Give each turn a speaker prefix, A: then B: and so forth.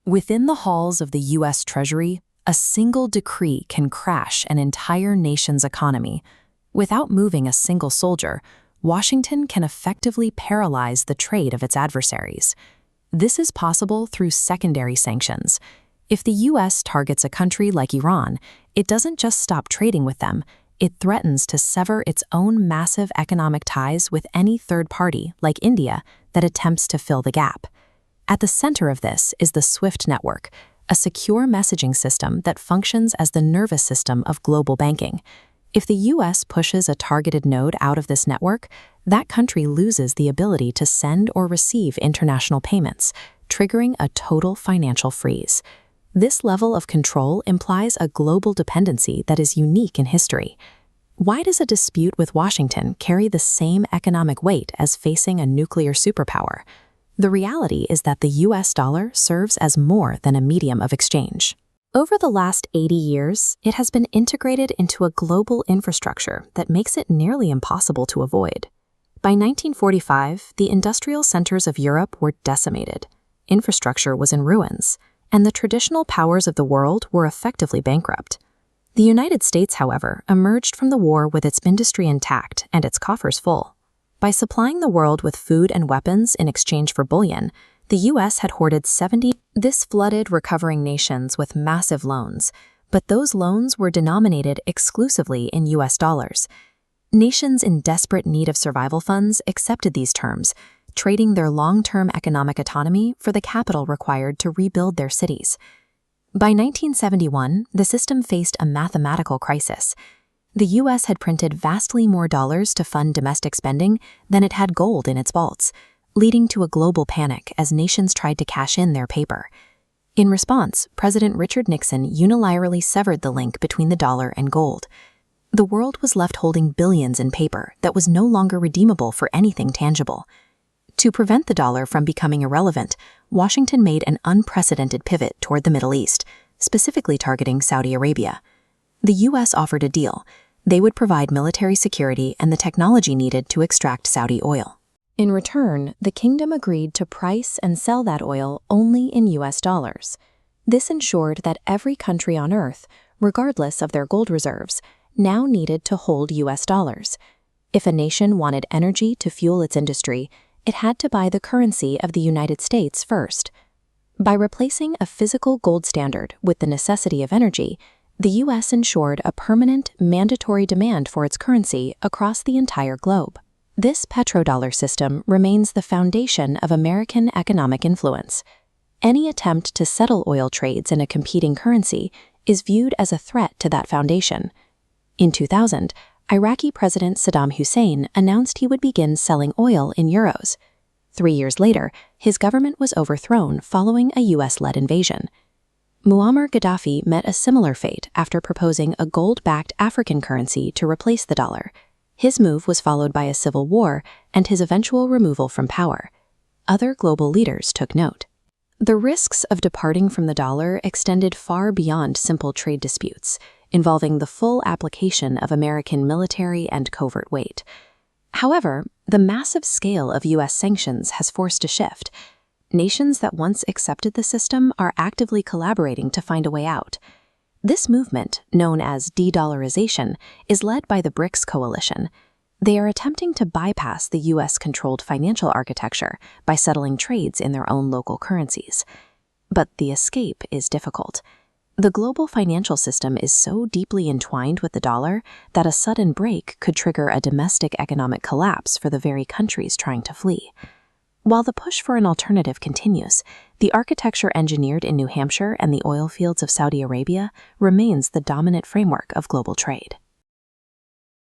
A: Within the halls of the U.S. Treasury, a single decree can crash an entire nation's economy. Without moving a single soldier, Washington can effectively paralyze the trade of its adversaries. This is possible through secondary sanctions. If the U.S. targets a country like Iran, it doesn't just stop trading with them, it threatens to sever its own massive economic ties with any third party, like India, that attempts to fill the gap. At the center of this is the SWIFT network, a secure messaging system that functions as the nervous system of global banking. If the U.S. pushes a targeted node out of this network, that country loses the ability to send or receive international payments, triggering a total financial freeze. This level of control implies a global dependency that is unique in history. Why does a dispute with Washington carry the same economic weight as facing a nuclear superpower? The reality is that the US dollar serves as more than a medium of exchange. Over the last 80 years, it has been integrated into a global infrastructure that makes it nearly impossible to avoid. By 1945, the industrial centers of Europe were decimated. Infrastructure was in ruins, and the traditional powers of the world were effectively bankrupt. The United States, however, emerged from the war with its industry intact and its coffers full. By supplying the world with food and weapons in exchange for bullion, the U.S. had hoarded 70. This flooded recovering nations with massive loans, but those loans were denominated exclusively in U.S. dollars. Nations in desperate need of survival funds accepted these terms, trading their long-term economic autonomy for the capital required to rebuild their cities. By 1971, the system faced a mathematical crisis. The U.S. had printed vastly more dollars to fund domestic spending than it had gold in its vaults, leading to a global panic as nations tried to cash in their paper. In response, President Richard Nixon unilaterally severed the link between the dollar and gold. The world was left holding billions in paper that was no longer redeemable for anything tangible. To prevent the dollar from becoming irrelevant, Washington made an unprecedented pivot toward the Middle East, specifically targeting Saudi Arabia. The U.S. offered a deal. They would provide military security and the technology needed to extract Saudi oil. In return, the kingdom agreed to price and sell that oil only in U.S. dollars. This ensured that every country on Earth, regardless of their gold reserves, now needed to hold U.S. dollars. If a nation wanted energy to fuel its industry, it had to buy the currency of the United States first. By replacing a physical gold standard with the necessity of energy, the U.S. ensured a permanent, mandatory demand for its currency across the entire globe. This petrodollar system remains the foundation of American economic influence. Any attempt to settle oil trades in a competing currency is viewed as a threat to that foundation. In 2000, Iraqi President Saddam Hussein announced he would begin selling oil in euros. 3 years later, his government was overthrown following a U.S.-led invasion. Muammar Gaddafi met a similar fate after proposing a gold-backed African currency to replace the dollar. His move was followed by a civil war and his eventual removal from power. Other global leaders took note. The risks of departing from the dollar extended far beyond simple trade disputes, involving the full application of American military and covert weight. However, the massive scale of U.S. sanctions has forced a shift. Nations that once accepted the system are actively collaborating to find a way out. This movement, known as De-Dollarization, is led by the BRICS coalition. They are attempting to bypass the U.S.-controlled financial architecture by settling trades in their own local currencies. But the escape is difficult. The global financial system is so deeply entwined with the dollar that a sudden break could trigger a domestic economic collapse for the very countries trying to flee. While the push for an alternative continues, the architecture engineered in New Hampshire and the oil fields of Saudi Arabia remains the dominant framework of global trade.